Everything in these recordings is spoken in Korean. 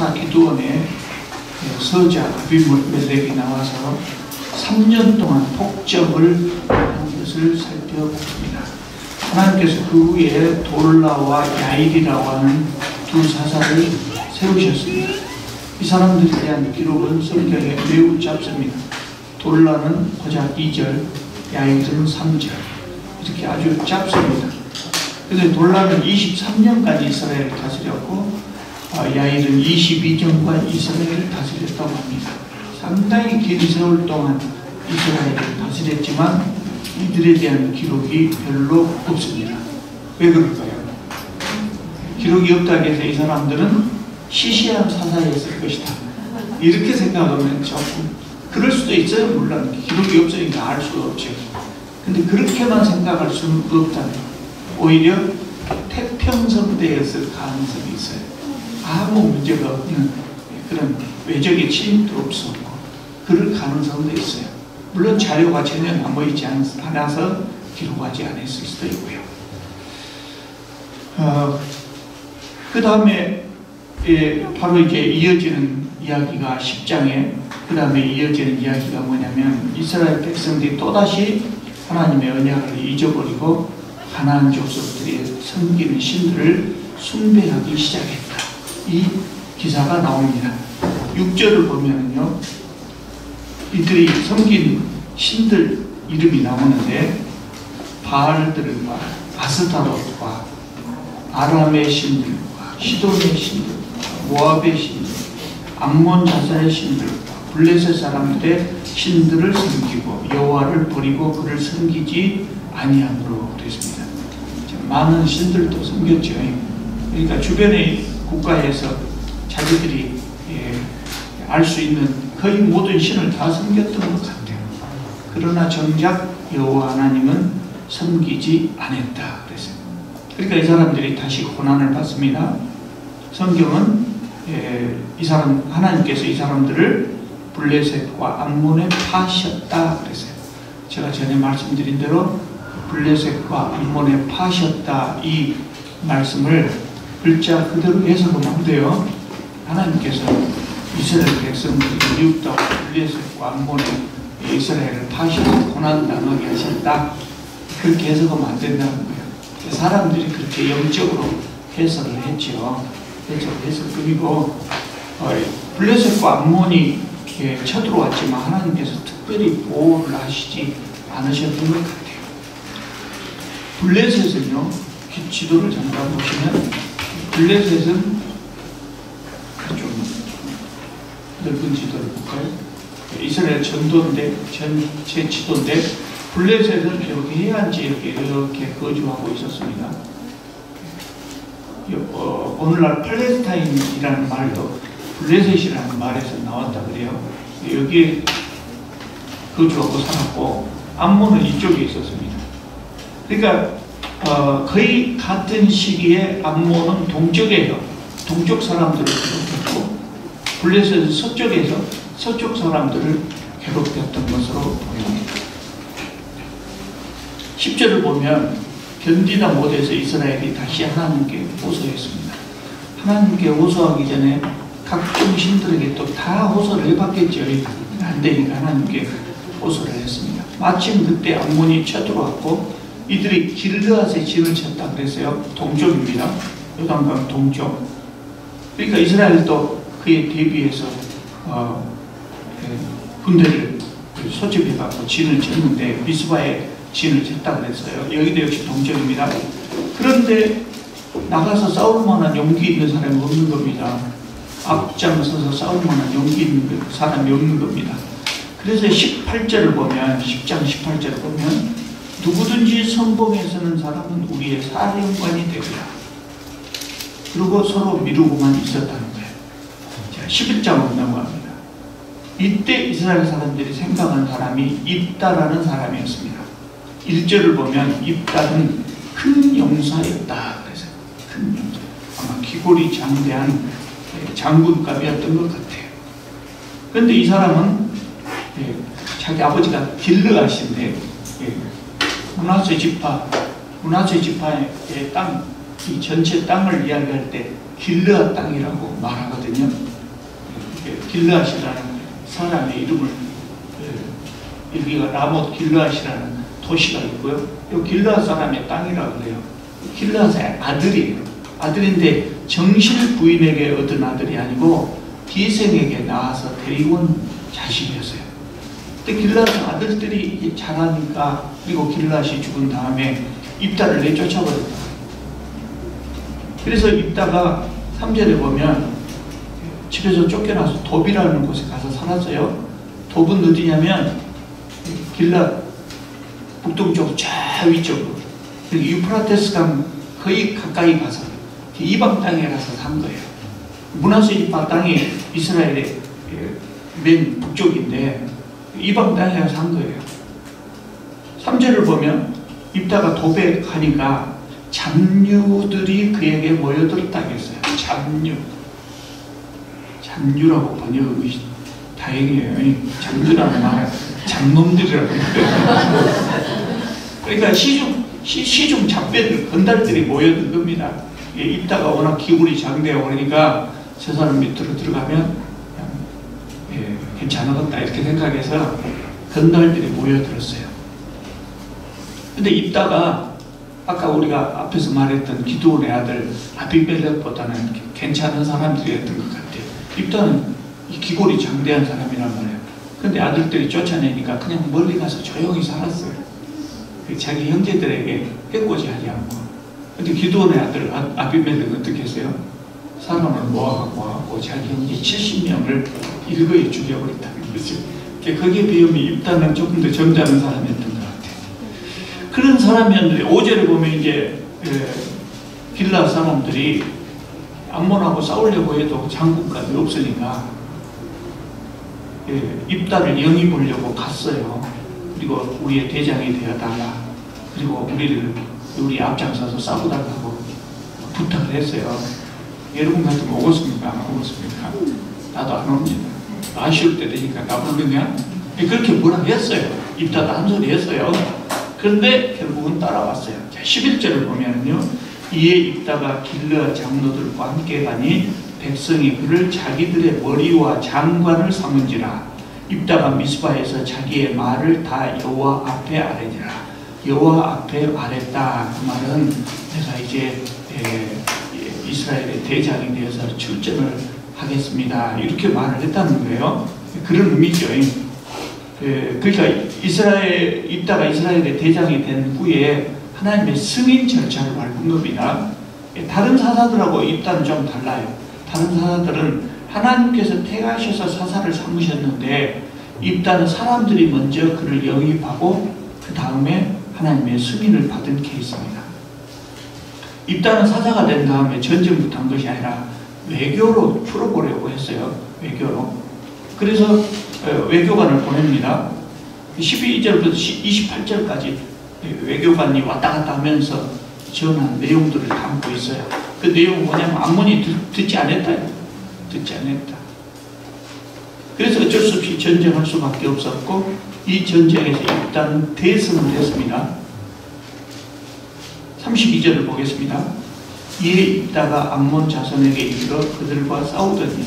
사사 기드온의 서자 아비멜렉이 나와서 3년 동안 폭정을 한 것을 살펴봅니다. 하나님께서 그 후에 돌라와 야일이라고 하는 두 사사를 세우셨습니다. 이 사람들에 대한 기록은 성경에 매우 짧습니다. 돌라는 고작 2절, 야일은 3절, 이렇게 아주 짧습니다. 그런데 돌라는 23년까지 이스라엘을 다스렸고 야일은 22년간 이스라엘을 다스렸다고 합니다. 상당히 긴 세월 동안 이스라엘을 다스렸지만 이들에 대한 기록이 별로 없습니다. 왜 그럴까요? 기록이 없다고 해서 이 사람들은 시시한 사사였을 것이다, 이렇게 생각하면 조금 그럴 수도 있어요. 물론 기록이 없으니까 알 수가 없죠. 근데 그렇게만 생각할 수는 없다면 오히려 태평성대였을 가능성이 있어요. 아무 문제가 없는 그런 외적의 침입도 없었고 그럴 가능성도 있어요. 물론 자료가 전혀 남아있지 않아서 기록하지 않았을 수도 있고요. 그 다음에 바로 이제 이어지는 이야기가 10장에 그 다음에 이어지는 이야기가 뭐냐면 이스라엘 백성들이 또다시 하나님의 언약을 잊어버리고 가나안 족속들이 섬기는 신들을 숭배하기 시작했다, 이 기사가 나옵니다. 6절을 보면은요, 이들이 섬긴 신들 이름이 나오는데 바알들과 아스타롯과 아람의 신들과 시돈의 신들과 모압의 신들, 암몬 자손의 신들과 블레셋 사람들의 신들을 섬기고 여호와를 버리고 그를 섬기지 아니함으로 되었습니다. 많은 신들도 섬겼죠. 그러니까 주변의 국가에서 자기들이 알 수 있는 거의 모든 신을 다 섬겼던 것 같아요. 그러나 정작 여호와 하나님은 섬기지 않았다 그랬어요. 그러니까 이 사람들이 다시 고난을 받습니다. 성경은 하나님께서 이 사람들을 블레셋과 암몬에 파셨다 그랬어요. 제가 전에 말씀드린 대로 블레셋과 암몬에 파셨다, 이 말씀을 글자 그대로 해석은 안 돼요. 하나님께서 이스라엘 백성들이 미혹당하고 블레셋과 암몬에 이스라엘을 파셔서 고난당하게 하셨다, 그렇게 해석하면 안 된다는 거예요. 사람들이 그렇게 영적으로 해석을 했죠. 그리고 블레셋과 암몬이 쳐들어왔지만 하나님께서 특별히 보호를 하시지 않으셨던 것 같아요. 블레셋은요, 지도를 잠깐 보시면 블레셋은 좀 넓은 지도를 볼까요? 이스라엘 전도인데, 전체 지도인데 블레셋은 이렇게 해안 지역에 이렇게 거주하고 있었습니다. 오늘날 팔레스타인이라는 말도 블레셋이라는 말에서 나왔다 그래요. 여기에 거주하고 살았고 암몬은 이쪽에 있었습니다. 그러니까 거의 같은 시기에 암몬은 동쪽에서 동쪽 사람들을 괴롭혔고 블레셋은 서쪽에서 서쪽 사람들을 괴롭혔던 것으로 보입니다. 10절을 보면 견디다 못해서 이스라엘이 다시 하나님께 호소했습니다. 하나님께 호소하기 전에 각종 신들에게 또 다 호소를 해봤겠죠. 안 되니까 하나님께 호소를 했습니다. 마침 그때 암몬이 쳐들어왔고 이들이 길르앗에 진을 쳤다 그랬어요. 동쪽입니다. 요단강 동쪽. 그러니까 이스라엘도 그에 대비해서 군대를 소집해갖고 진을 쳤는데 미스바에 진을 쳤다 그랬어요. 여기도 역시 동쪽입니다. 그런데 나가서 싸울 만한 용기 있는 사람이 없는 겁니다. 앞장서서 싸울 만한 용기 있는 사람이 없는 겁니다. 그래서 18절을 보면 10장 18절을 보면 누구든지 선봉에 서는 사람은 우리의 사령관이 되고야. 그리고 서로 미루고만 있었다는 거예요. 자, 11장으로 넘어갑니다. 이때 이스라엘 사람들이 생각한 사람이 입다라는 사람이었습니다. 1절을 보면 입다는 큰 용사였다 그래서 큰 용사, 아마 기골이 장대한 장군급이었던 것 같아요. 그런데 이 사람은 자기 아버지가 길르앗인데 므낫세 지파의 땅, 이 전체 땅을 이야기할 때 길르앗 땅이라고 말하거든요. 길르앗이라는 사람의 이름을 여기가 라못 길르앗이라는 도시가 있고요. 이 길르앗 사람의 땅이라고 그래요. 길르앗의 아들이에요. 아들인데 정실 부인에게 얻은 아들이 아니고 기생에게 나와서 데리고 온 자식이었어요. 근데 길르앗 아들들이 자라니까, 그리고 길르앗이 죽은 다음에 입다를 내쫓아버렸다. 그래서 입다가 3절에 보면 집에서 쫓겨나서 돕이라는 곳에 가서 살았어요. 돕은 어디냐면 길르앗 북동쪽 저 위쪽으로, 유프라테스 강 거의 가까이 가서 이방 땅에 가서 산 거예요. 므낫세 지파 땅이 이스라엘의 맨 북쪽인데 이방 땅에 가서 산 거예요. 3절을 보면 입다가 돕에 가니까 잡류들이 그에게 모여들었다 했어요. 잡류라고 번역이 다행이에요. 잡류라는 말은 잡놈들이라고 그러니까 시중 잡배들, 건달들이 모여든 겁니다. 입다가 워낙 기울이 장대하고 그러니까 저 사람 밑으로 들어가면 괜찮았다 이렇게 생각해서 건달들이 모여들었어요. 근데 입다가 아까 우리가 앞에서 말했던 기드온의 아들 아비멜렉보다는 괜찮은 사람들이었던 것 같아요. 입다는 기골이 장대한 사람이란 말이에요. 근데 아들들이 쫓아내니까 그냥 멀리 가서 조용히 살았어요. 자기 형제들에게 해코지 하지 않고. 근데 기드온의 아들 아비멜렉은 어떻게 했어요? 사람을 모아갖고 자기 형제 70명을 일거에 죽여버렸다는 거죠. 거기에 비하면 입다는 조금 더 점잖은 사람이었던 것 같아요. 그런 사람이었는데 5절에 보면 이제 길르앗 사람들이 암몬하고 싸우려고 해도 장군까지 없으니까 입다를 영입하려고 갔어요. 그리고 우리의 대장이 되어달라. 그리고 우리 앞장서서 싸우달라고 부탁을 했어요. 여러분 같으면 오겠습니까? 안 오겠습니까? 나도 안 옵니다. 아쉬울 때 되니까 나 부르냐? 그렇게 뭐라 했어요. 입다도 한 소리 했어요. 그런데 결국은 따라왔어요. 자, 11절을 보면요. 이에 입다가 길르앗 장로들과 함께 가니 백성이 그를 자기들의 머리와 장관을 삼은지라. 입다가 미스바에서 자기의 말을 다 여호와 앞에 아뢰니라. 여호와 앞에 아뢰다. 그 말은 내가 이제 이스라엘의 대장이 되어서 출전을 하겠습니다. 이렇게 말을 했다는 거예요. 그런 의미죠. 그러니까 입다가 이스라엘의 대장이 된 후에 하나님의 승인 절차를 밟은 겁니다. 다른 사사들하고 입다는 좀 달라요. 다른 사사들은 하나님께서 택하셔서 사사를 삼으셨는데 입다는 사람들이 먼저 그를 영입하고 그 다음에 하나님의 승인을 받은 케이스입니다. 입다는 사사가 된 다음에 전쟁부터 한 것이 아니라 외교로 풀어보려고 했어요. 외교로. 그래서 외교관을 보냅니다. 12절부터 28절까지 외교관이 왔다 갔다 하면서 전한 내용들을 담고 있어요. 그 내용은 뭐냐면 암몬이 듣지 않았다. 듣지 않았다. 그래서 어쩔 수 없이 전쟁할 수밖에 없었고 이 전쟁에서 일단 대승을 했습니다. 32절을 보겠습니다. 이에 입다가 암몬 자손에게 이르러 그들과 싸우더니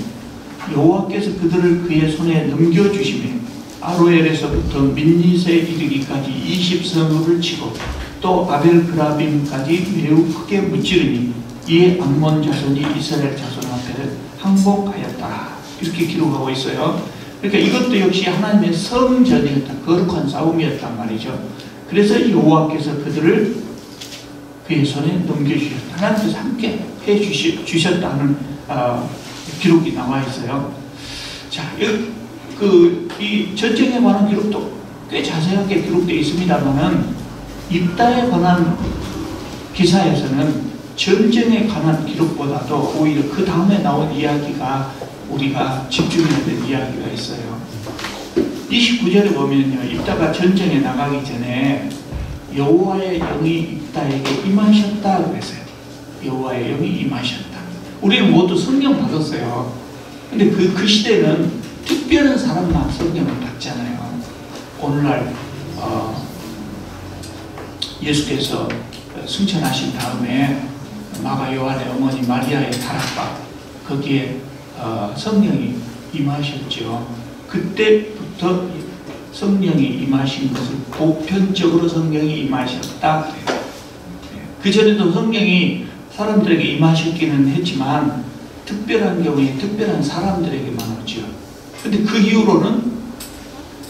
여호와께서 그들을 그의 손에 넘겨주시며 아로엘에서부터 민닛에 이르기까지 20성읍을 치고 또 아벨그라빔까지 매우 크게 무찌르니 이에 암몬 자손이 이스라엘 자손 앞에 항복하였다. 이렇게 기록하고 있어요. 그러니까 이것도 역시 하나님의 성전이었다. 거룩한 싸움이었단 말이죠. 그래서 여호와께서 그들을 그의 손에 넘겨주셨다. 하나님께서 함께 해주셨다는 기록이 나와 있어요. 자, 이 전쟁에 관한 기록도 꽤 자세하게 기록되어 있습니다만은 입다에 관한 기사에서는 전쟁에 관한 기록보다도 오히려 그 다음에 나온 이야기가 우리가 집중해야 될 이야기가 있어요. 29절에 보면요, 입다가 전쟁에 나가기 전에 여호와의 영이 입다에게 임하셨다 그랬어요. 여호와의 영이 임하셨다. 우리는 모두 성령 받았어요. 근데 그 시대는 특별한 사람만 성령을 받잖아요. 오늘날 예수께서 승천하신 다음에 마가 요한의 어머니 마리아의 다락방 거기에 성령이 임하셨죠. 그때부터 성령이 임하신 것을 보편적으로 성령이 임하셨다. 그전에도 성령이 사람들에게 임하셨기는 했지만 특별한 경우에 특별한 사람들에게만 오죠. 그런데 그 이후로는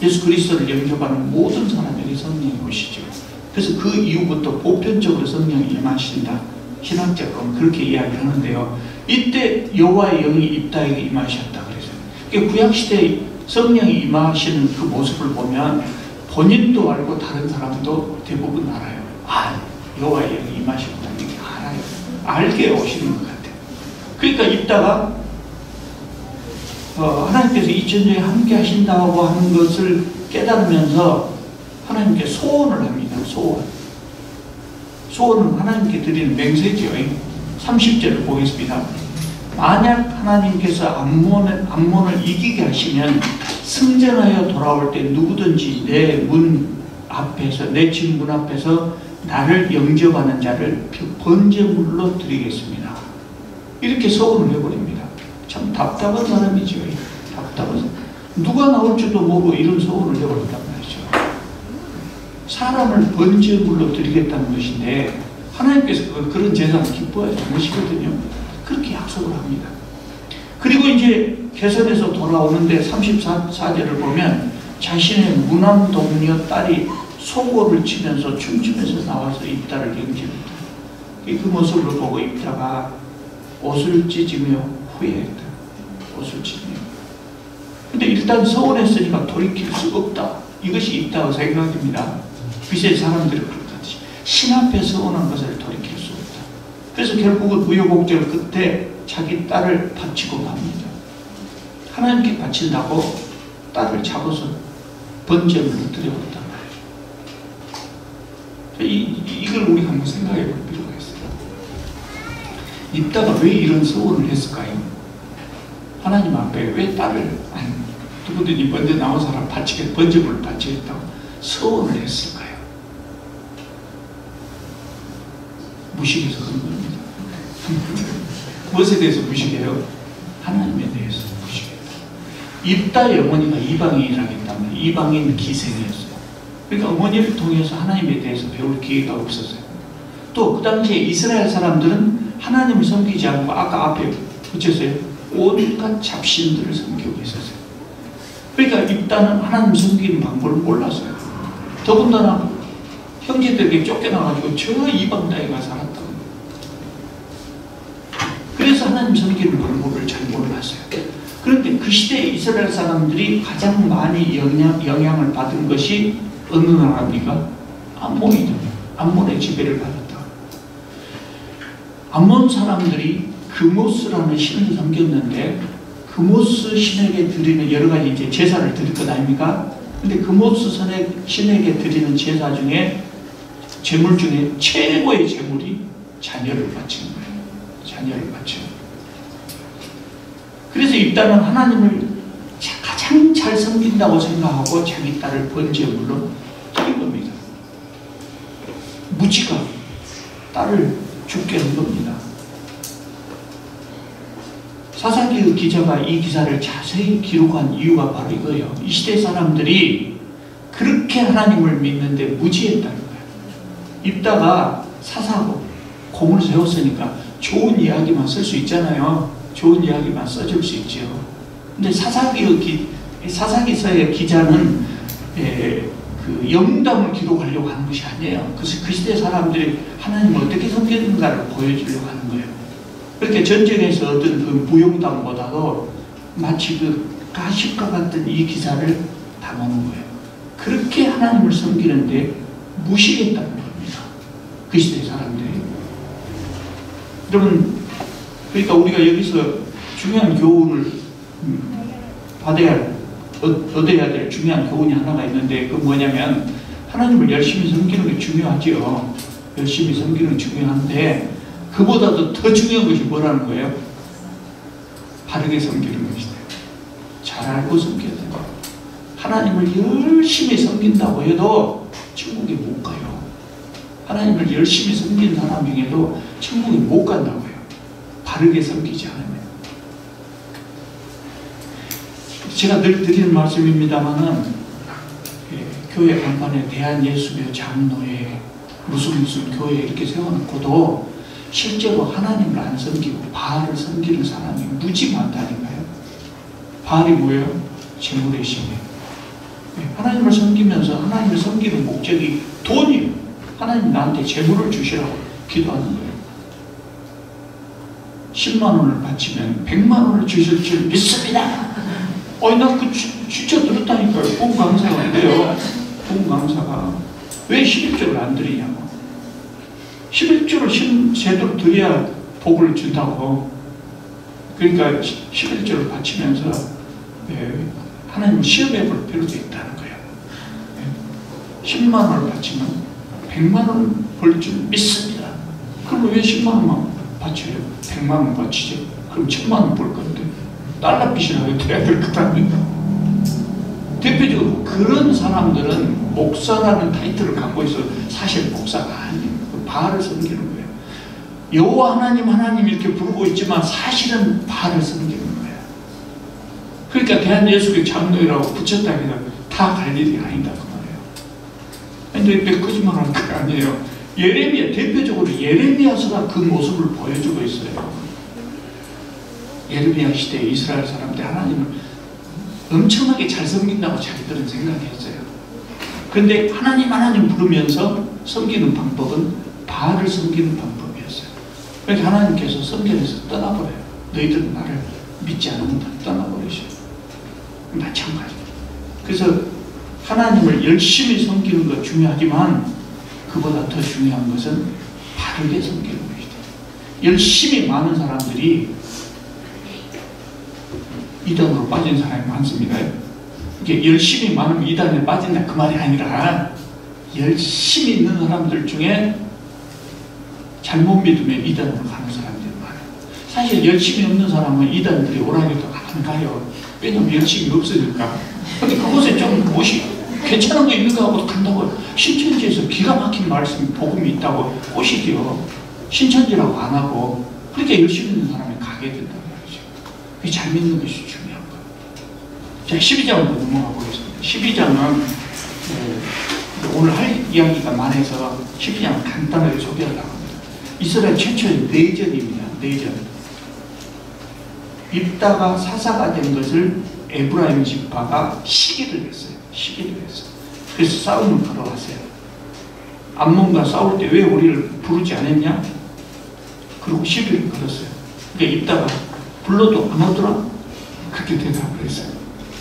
예수 그리스도를 영접하는 모든 사람에게 성령이 오시죠. 그래서 그 이후부터 보편적으로 성령이 임하신다. 신학적으로는 그렇게 이야기를 하는데요. 이때 여호와의 영이 입다에게 임하셨다 그래서. 그러니까 구약시대에 성령이 임하시는 그 모습을 보면 본인도 알고 다른 사람도 대부분 알아요. 아, 여호와의 영이 임하셨다. 이렇게 알아요. 알게 오시는 것 같아요. 그러니까 입다가 하나님께서 2000년에 함께 하신다고 하는 것을 깨달으면서 하나님께 소원을 합니다. 소원은 하나님께 드리는 맹세죠. 30절을 보겠습니다. 만약 하나님께서 암몬을 이기게 하시면 승전하여 돌아올 때 누구든지 내 문 앞에서, 내 집 문 앞에서 나를 영접하는 자를 번제물로 드리겠습니다. 이렇게 소원을 해버립니다. 참 답답한 사람이죠. 답답한 사람. 누가 나올 줄도 모르고 이런 소원을 해버린단 말이죠. 사람을 번제물로 드리겠다는 것인데 하나님께서 그런 제사를 기뻐하지 않으시거든요. 그렇게 약속을 합니다. 그리고 이제 개선에서 돌아오는데 34절을 보면 자신의 무남 동료 딸이 소고를 치면서 춤추면서 나와서 입다를 영접했다. 그 모습을 보고 입다가 옷을 찢으며 후회했다. 옷을 찢으며. 근데 일단 서운했으니까 돌이킬 수 없다. 이것이 있다고 생각됩니다. 빛의 사람들이 그렇듯이 신 앞에 서운한 것을 돌이킬 수 없다. 그래서 결국은 우여곡절 끝에 자기 딸을 바치고 맙니다. 하나님께 바친다고 딸을 잡아서 번제물로 드려버렸단 말이에요. 이걸 우리가 한번 생각해 볼 필요가 있어요. 입다가 왜 이런 소원을 했을까요? 하나님 앞에 왜 딸을 누구든지 먼저 나온 사람 번제물을 바치겠다고 소원을 했을까요? 무식해서 그런 겁니다. 무엇에 대해서 무식해요? 하나님에 대해서 무식해요. 입다의 어머니가 이방인이라기 때문에 이방인 기생이었어요. 그러니까 어머니를 통해서 하나님에 대해서 배울 기회가 없었어요. 또 그 당시에 이스라엘 사람들은 하나님을 섬기지 않고 아까 앞에 붙였어요. 온갖 잡신들을 섬기고 있었어요. 그러니까 입다는 하나님 섬기는 방법을 몰랐어요. 더군다나 형제들에게 쫓겨나가지고 저 이방 땅에 가서 살았다고. 그래서 하나님 섬기는 방법을 잘 몰랐어요. 그런데 그 시대에 이스라엘 사람들이 가장 많이 영향을 받은 것이 어느 나라입니까? 암몬이죠. 암몬의 지배를 받았다. 암몬 사람들이 그모스라는 신을 섬겼는데 그모스 신에게 드리는 여러 가지 이제 제사를 드릴 것 아닙니까? 근데 그모스 신에게 드리는 제사 중에 제물 중에 최고의 제물이 자녀를 바치는 거예요. 자녀를 바쳐. 그래서 입다는 하나님을 가장 잘 섬긴다고 생각하고 자기 딸을 번제물로 드린 겁니다. 무지가 딸을 죽게 한 겁니다. 사사기 기자가 이 기사를 자세히 기록한 이유가 바로 이거예요. 이 시대 사람들이 그렇게 하나님을 믿는데 무지했다는 거예요. 입다가 사사고 공을 세웠으니까 좋은 이야기만 쓸 수 있잖아요. 좋은 이야기만 써줄 수 있죠. 근데 사사기서의 기자는 그 영담을 기록하려고 하는 것이 아니에요. 그래서 그 시대 사람들이 하나님을 어떻게 섬기는가를 보여주려고 하는 거예요. 그렇게 전쟁에서 어떤 그 무용담보다도 마치 그 가십과 같은 이 기사를 담아놓은 거예요. 그렇게 하나님을 섬기는데 무시했다는 겁니다. 그 시대 사람들이. 여러분, 그러니까 우리가 여기서 중요한 교훈을 얻어야 될 중요한 교훈이 하나가 있는데 그 뭐냐면 하나님을 열심히 섬기는 게 중요하죠. 열심히 섬기는 게 중요한데 그보다도 더 중요한 것이 뭐라는 거예요? 바르게 섬기는 것이다. 잘 알고 섬겨야 된다. 하나님을 열심히 섬긴다고 해도 천국에 못 가요. 하나님을 열심히 섬긴 사람 중에도 천국에 못 간다고 해요. 바르게 섬기지 않으면. 제가 늘 드리는 말씀입니다만은 교회 간판에 대한예수교 장로회 무슨 교회 이렇게 세워놓고도 실제로 하나님을 안 섬기고 바알을 섬기는 사람이 무지 많다니까요. 바알이 뭐예요? 재물의 신이에요. 하나님을 섬기면서 하나님을 섬기는 목적이 돈이에요. 하나님 나한테 재물을 주시라고 기도하는 거예요. 10만 원을 바치면 100만 원을 주실 줄 믿습니다. 나 그 진짜 들었다니까요. 본 강사가 그래요. 본 강사가 왜 11조를 안 드리냐고. 11조를 제대로 드려야 복을 준다고. 그러니까 11조를 바치면서 하나님을 시험해 볼 필요도 있다는 거예요. 10만 원을 바치면 100만 원을 벌 줄 믿습니다. 그럼 왜 10만 원만 바쳐요? 100만 원 바치죠. 그럼 1000만 원 벌 건데 달러빚이라도 돼야 될 것 아닙니까? 대표적으로 그런 사람들은 목사라는 타이틀을 갖고 있어 사실 목사가 아니에요. 바알을 섬기는 거예요. 여호와 하나님 이렇게 부르고 있지만 사실은 바알을 섬기는 거예요. 그러니까 대한예수교 장로회라고 붙였다기는 다 갈 일이 아니다 그 말이에요. 근데 왜 거짓말하는 거 아니에요. 예레미야, 대표적으로 예레미야서가 그 모습을 보여주고 있어요. 예레미야 시대에 이스라엘 사람들이 하나님을 엄청나게 잘 섬긴다고 자기들은 생각했어요. 그런데 하나님 부르면서 섬기는 방법은 바알을 섬기는 방법이었어요. 그러니까 하나님께서 성전에서 떠나버려요. 너희들은 나를 믿지 않는다. 떠나버리셔요. 마찬가지. 그래서 하나님을 열심히 섬기는 것 중요하지만 그보다 더 중요한 것은 바르게 섬기는 것이다. 열심히 많은 사람들이 이단으로 빠진 사람이 많습니다. 이게 열심히 많으면 이단에 빠진다 그 말이 아니라 열심히 있는 사람들 중에 잘못 믿으면 이단으로 가는 사람들이 많아요. 사실 열심히 없는 사람은 이단들이 오라기도 안 가요. 왜냐면 열심히 없으니까. 근데 그곳에 좀 무엇이 괜찮은 거 있는 거 하고 간다고. 신천지에서 기가 막힌 말씀 복음이 있다고 꼬시기요. 신천지라고 안 하고 그렇게 열심히 있는 사람이 가게 된단 말이죠. 그게 잘 믿는 것이 중요한 거예요. 자, 12장으로 넘어가 보겠습니다. 12장은 오늘 할 이야기가 많아서 12장을 간단하게 소개하려고 합니다. 이스라엘 최초의 내전입니다. 내전. 입다가 사사가 된 것을 에브라임 지파가 시기를 했어요. 시기를 했어요. 그래서 싸움을 걸어왔어요. 암몬과 싸울 때 왜 우리를 부르지 않았냐? 그리고 시비를 걸었어요. 그러니까 입다가 불러도 안 오더라? 그렇게 대답을 했어요.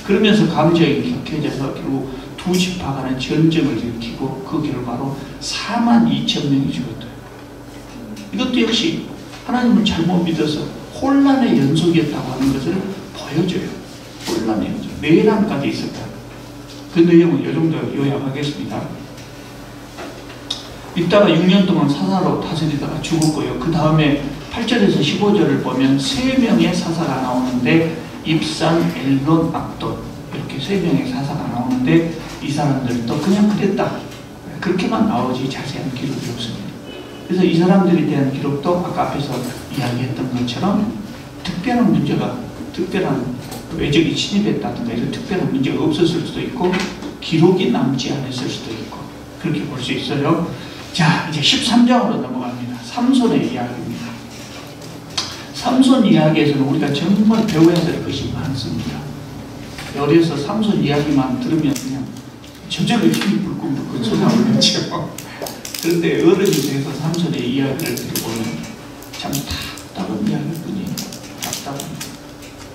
그러면서 감정이 격해져서 결국 두 지파 간의 전쟁을 일으키고 그 결과로 42,000명이 죽었대요. 이것도 역시 하나님을 잘못 믿어서 혼란의 연속이었다고 하는 것을 보여줘요. 혼란의 연속. 내란까지 있었다. 그 내용은 이 정도 요약하겠습니다. 이따가 6년 동안 사사로 다스리다가 죽었고요. 그 다음에 8절에서 15절을 보면 3명의 사사가 나오는데 입산, 엘론, 악돈 이렇게 3명의 사사가 나오는데 이 사람들도 그냥 그랬다. 그렇게만 나오지 자세한 기록이 없습니다. 그래서 이 사람들에 대한 기록도 아까 앞에서 이야기했던 것처럼 특별한 문제가, 특별한 외적이 침입했다든가 이런 특별한 문제가 없었을 수도 있고 기록이 남지 않았을 수도 있고 그렇게 볼 수 있어요. 자, 이제 13장으로 넘어갑니다. 삼손의 이야기입니다. 삼손 이야기에서는 우리가 정말 배워야 될 것이 많습니다. 어려서 삼손 이야기만 들으면 그냥 저절로 힘이 불끈불끈 솟아오르죠. 그런데 어른이 돼서 삼손의 이야기를 들어보면 참 답답한 이야기일 뿐이에요. 답답한.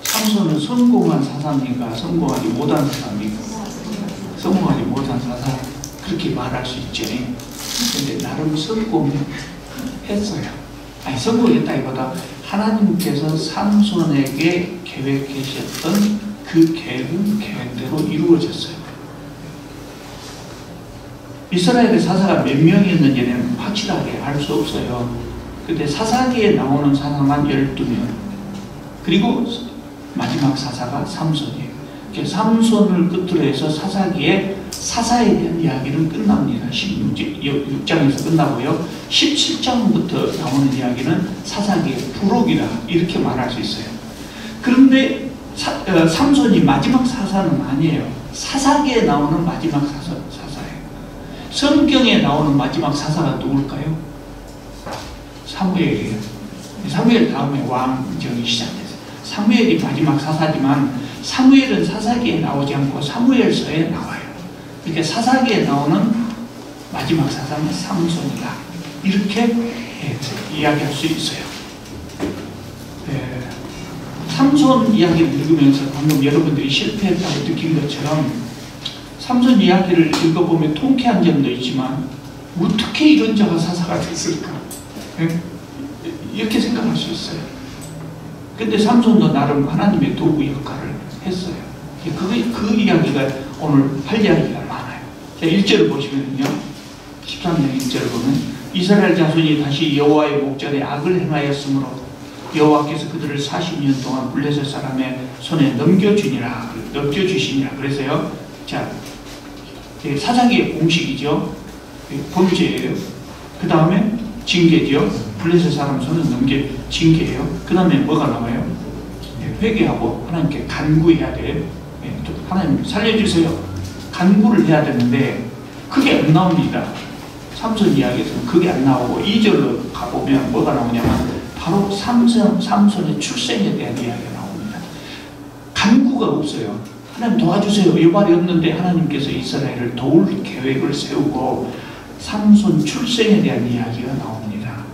삼손은 성공한 사사입니까? 성공하지 못한 사사입니까? 성공하지 못한 사사. 그렇게 말할 수 있죠. 근데 나름 성공했어요. 아니, 성공했다기보다 하나님께서 삼손에게 계획하셨던 그 계획은 계획대로 이루어졌어요. 이스라엘의 사사가 몇 명이었는지는 확실하게 알 수 없어요. 근데 사사기에 나오는 사사만 12명. 그리고 마지막 사사가 삼손이에요. 삼손을 끝으로 해서 사사기에 사사에 대한 이야기는 끝납니다. 16장에서 끝나고요. 17장부터 나오는 이야기는 사사기의 부록이다 이렇게 말할 수 있어요. 그런데 삼손이 마지막 사사는 아니에요. 사사기에 나오는 마지막 사사예요. 성경에 나오는 마지막 사사가 누굴까요? 사무엘이에요. 사무엘 다음에 왕정이 시작됐어요. 사무엘이 마지막 사사지만 사무엘은 사사기에 나오지 않고 사무엘서에 나와요. 그러니까 사사기에 나오는 마지막 사사는 삼손이다. 이렇게 이야기할 수 있어요. 삼손 이야기를 읽으면서 방금 여러분들이 실패했다고 느낀 것처럼 삼손 이야기를 읽어보면 통쾌한 점도 있지만 어떻게 이런 자가 사사가 됐을까? 이렇게 생각할 수 있어요. 근데 삼손도 나름 하나님의 도구 역할을 했어요. 그 이야기가 오늘 할 이야기가 많아요. 자, 1절을 보시면요. 13장 1절을 보면 이스라엘 자손이 다시 여호와의 목전에 악을 행하였으므로 여호와께서 그들을 40년 동안 블레셋 사람의 손에 넘겨주시니라. 그래서요. 자, 사사기의 공식이죠. 범죄예요. 그 다음에 징계죠. 블레셋 사람 손에 징계예요. 그 다음에 뭐가 나와요? 회개하고 하나님께 간구해야 돼요. 하나님 살려주세요. 간구를 해야 되는데 그게 안 나옵니다. 삼손 이야기에서는 그게 안 나오고 2절로 가보면 뭐가 나오냐면 바로 삼손의 출생에 대한 이야기가 나옵니다. 간구가 없어요. 하나님 도와주세요. 이 말이 없는데 하나님께서 이스라엘을 도울 계획을 세우고 삼손 출생에 대한 이야기가 나옵니다.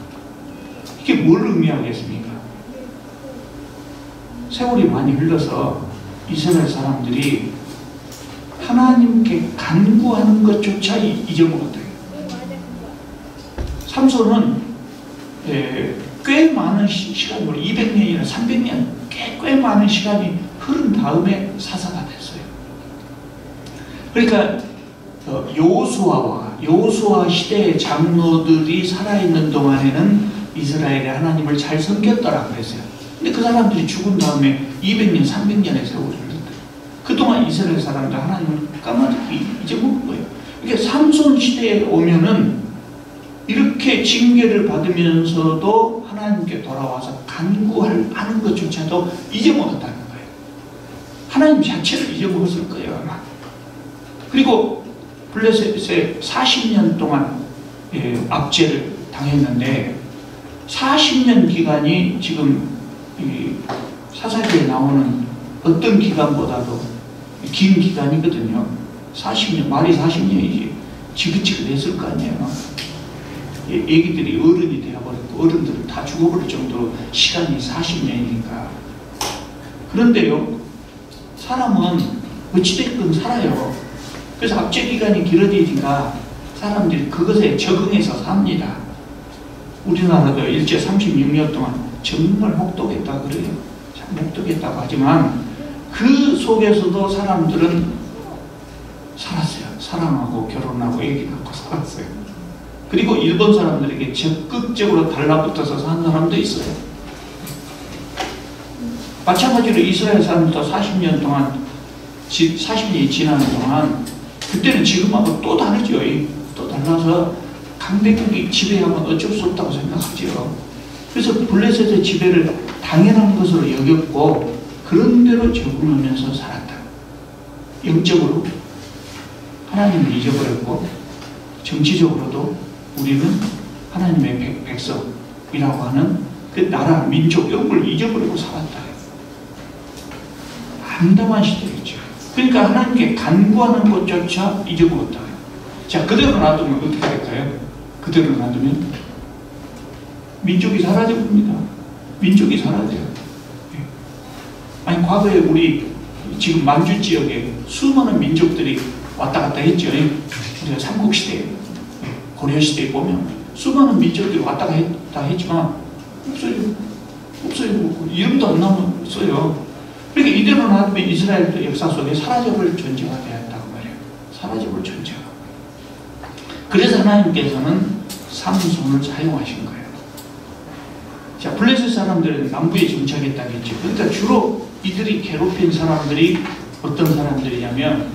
이게 뭘 의미하겠습니까? 세월이 많이 흘러서 이스라엘 사람들이 하나님께 간구하는 것조차 잊어먹었다. 삼손은 꽤 많은 시간, 200년이나 300년, 꽤 많은 시간이 흐른 다음에 사사가 됐어요. 그러니까 여호수아 시대의 장로들이 살아있는 동안에는 이스라엘의 하나님을 잘 섬겼더라 그랬어요. 근데 그 사람들이 죽은 다음에 200년, 300년의 세월을 흘렀다. 그동안 이스라엘 사람들 하나님을 까마득히 잊어먹은 거예요. 그러니까 삼손 시대에 오면은 이렇게 징계를 받으면서도 하나님께 돌아와서 간구하는 것조차도 잊어먹었다는 거예요. 하나님 자체를 잊어먹었을 거예요, 아마. 그리고 블레셋에 40년 동안 압제를 당했는데 40년 기간이 지금 사사기에 나오는 어떤 기간보다도 긴 기간이거든요. 40년, 말이 40년이지 지긋지긋했을 거 아니에요. 애기들이 어른이 되어버렸고 어른들은 다 죽어버릴 정도로 시간이 40년이니까. 그런데요, 사람은 어찌됐든 살아요. 그래서 압제 기간이 길어지니까 사람들이 그것에 적응해서 삽니다. 우리나라도 일제 36년 동안 정말 혹독했다 그래요. 참 혹독했다고 하지만 그 속에서도 사람들은 살았어요. 사랑하고 결혼하고 애기 낳고 살았어요. 그리고 일본 사람들에게 적극적으로 달라붙어서 사는 사람도 있어요. 마찬가지로 이스라엘 사람들도 40년 동안 40년이 지나는 동안 그때는 지금하고 또 다르죠. 또 달라서 강대국이 지배하면 어쩔 수 없다고 생각하죠. 그래서 블레셋의 지배를 당연한 것으로 여겼고 그런 대로 적응하면서 살았다. 영적으로 하나님을 잊어버렸고 정치적으로도 우리는 하나님의 백성이라고 하는 그 나라, 민족, 이런 걸 잊어버리고 살았다. 암담한 시대였죠. 그러니까 하나님께 간구하는 것조차 잊어먹었다. 자, 그대로 놔두면 어떻게 될까요? 그대로 놔두면 민족이 사라져버립니다. 민족이 사라져요. 아니, 과거에 우리 지금 만주 지역에 수많은 민족들이 왔다 갔다 했죠. 우리가 삼국시대에, 고려시대에 보면 수많은 민족들이 왔다 갔다 했지만 없어요. 이름도 안 나왔어요. 그러니까 이대로 놔두면 이스라엘 역사 속에 사라져버릴 존재가 되었다고 말해요. 사라져버릴 존재가. 그래서 하나님께서는 삼손을 사용하신 거예요. 자, 블레셋 사람들은 남부에 정착했다겠죠. 그러니까 주로 이들이 괴롭힌 사람들이 어떤 사람들이냐면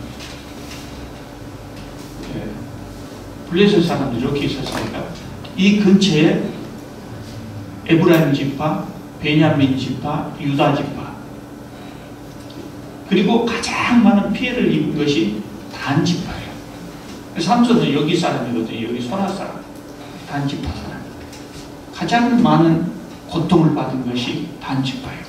블레셋 사람들이 이렇게 있었으니까 이 근처에 에브라임 지파, 베냐민 지파, 유다 지파 그리고 가장 많은 피해를 입은 것이 단 지파예요. 삼손은 여기 사람이거든요. 여기 소라 사람, 단 지파 사람. 가장 많은 고통을 받은 것이 단 지파예요.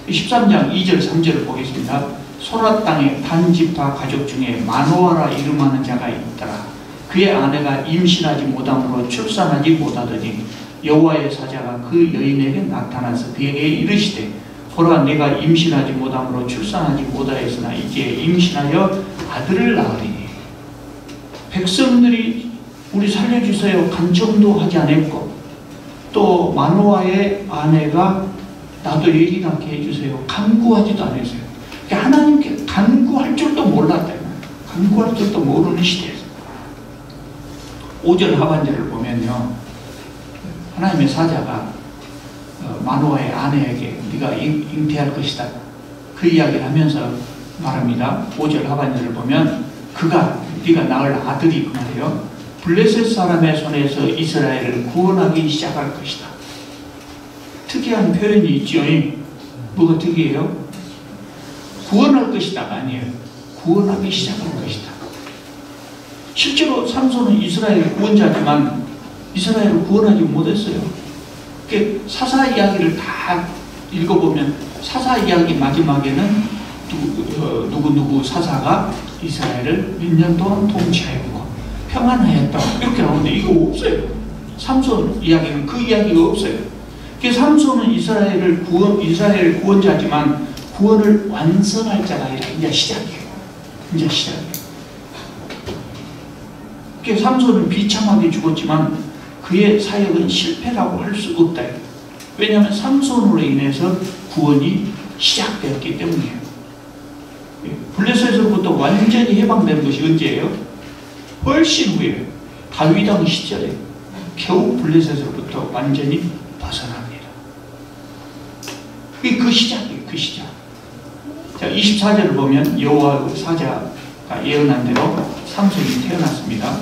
13장 2절 3절을 보겠습니다. 소라 땅에 단 지파 가족 중에 마노아라 이름하는 자가 있더라. 그의 아내가 임신하지 못함으로 출산하지 못하더니 여호와의 사자가 그 여인에게 나타나서 그에게 이르시되 보라, 내가 임신하지 못함으로 출산하지 못하였으나 이제 임신하여 아들을 낳으리니 백성들이 우리 살려주세요 간청도 하지 않았고, 또 마노아의 아내가 나도 얘기 낳게 해주세요 간구하지도 않았어요. 그러니까 하나님께 간구할 줄도 몰랐다. 간구할 줄도 모르는 시대에서 5절 하반절을 보면요, 하나님의 사자가 마노아의 아내에게 네가 잉태할 것이다 그 이야기를 하면서 말합니다. 5절 하반절을 보면 네가 낳을 아들이 그 말이에요, 블레셋 사람의 손에서 이스라엘을 구원하기 시작할 것이다. 특이한 표현이 있죠. 뭐가 특이해요? 구원할 것이다가 아니에요. 구원하기 시작할 것이다. 실제로 삼손은 이스라엘 구원자지만 이스라엘을 구원하지 못했어요. 사사 이야기를 다 읽어보면 사사 이야기 마지막에는 누구 사사가 이스라엘을 몇 년 동안 통치하였고 평안하였다 이렇게 나오는데 이거 없어요. 삼손 이야기는 그 이야기가 없어요. 삼손은 이스라엘 구원자지만 구원을 완성할 자가 아니라 이제 시작이에요. 이제 시작이에요. 삼손은 비참하게 죽었지만 그의 사역은 실패라고 할 수 없다. 왜냐하면 삼손으로 인해서 구원이 시작되었기 때문이에요. 블레셋으로부터 완전히 해방된 것이 언제예요? 훨씬 후에 다윗 왕 시절에 겨우 블레셋으로부터 완전히 벗어납니다. 그게 그 시작이에요. 그 시작. 자, 24절을 보면 여호와의 사자가 예언한 대로 삼손이 태어났습니다.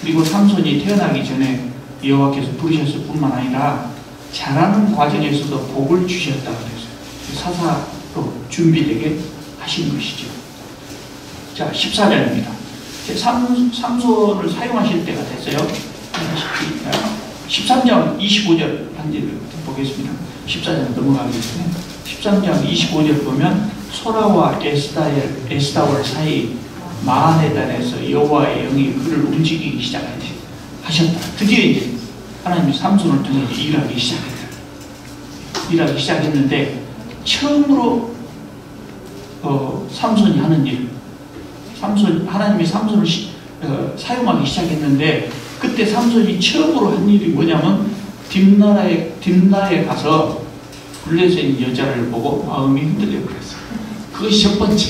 그리고 삼손이 태어나기 전에 여호와께서 부르셨을 뿐만 아니라 자라는 과정에서도 복을 주셨다고 했어요. 사사로 준비되게 하신 것이죠. 자, 14절입니다. 삼손을 사용하실 때가 됐어요. 13장 25절 한지를 보겠습니다. 14장 넘어가겠습니다. 13장 25절 보면 소라와 에스다올 사이 마하네단에서 여호와의 영이 그를 움직이기 시작하셨다. 드디어 이제 하나님이 삼손을 통해 일하기 시작했다. 일하기 시작했는데 처음으로 삼손이 하는 일, 하나님이 삼손을 사용하기 시작했는데 그때 삼손이 처음으로 한 일이 뭐냐면 딥나에 가서 블레셋 여자를 보고 마음이 흔들려 그랬어요. 그것이 첫 번째.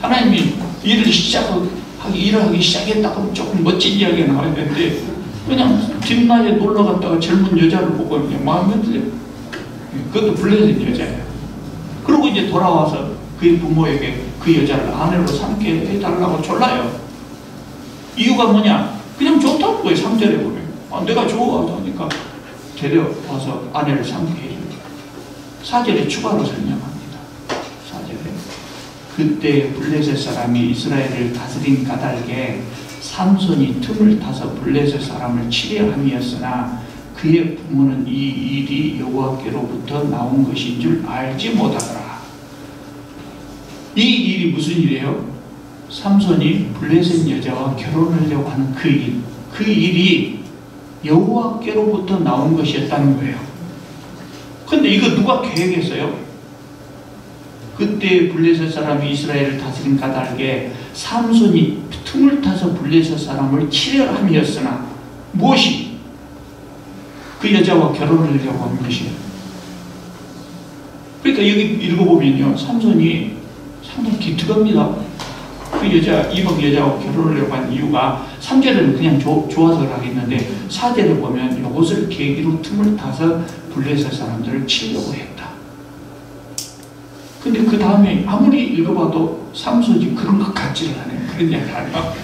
하나님이 일을 하기 시작했다 그러면 조금 멋진 이야기가 나와야 되는데 그냥 딥나에 놀러 갔다가 젊은 여자를 보고 그냥 마음이 흔들려. 그것도 블레셋 여자예요. 그리고 이제 돌아와서 그의 부모에게 그 여자를 아내로 삼게 해달라고 졸라요. 이유가 뭐냐? 그냥 좋다는 거예요. 3절에 보면. 내가 좋아하니까 데려와서 아내를 삼게 해줍니다. 4절에 추가로 설명합니다. 4절에 그때 블레셋 사람이 이스라엘을 다스린 까닭에 삼손이 틈을 타서 블레셋 사람을 치려 함이었으나 그의 부모는 이 일이 여호와께로부터 나온 것인 줄 알지 못하더라. 이 일이 무슨 일이에요? 삼손이 블레셋 여자와 결혼하려고 하는 그 일, 그 일이 여호와께로부터 나온 것이었다는 거예요. 근데 이거 누가 계획했어요? 그때 블레셋 사람이 이스라엘을 다스린 까닭에 삼손이 틈을 타서 블레셋 사람을 치려 함이었으나 무엇이? 그 여자와 결혼하려고 하는 것이에요. 그러니까 여기 읽어보면요, 삼손이 상당히 기특합니다. 그 여자, 이방 여자와 결혼하려고 한 이유가 3절에는 그냥 좋아서 하겠는데 4절에 보면 이것을 계기로 틈을 타서 블레셋 사람들을 치려고 했다. 근데 그 다음에 아무리 읽어봐도 삼손이 그런 것 같지는 않아요. 그런 이야기 아니에요.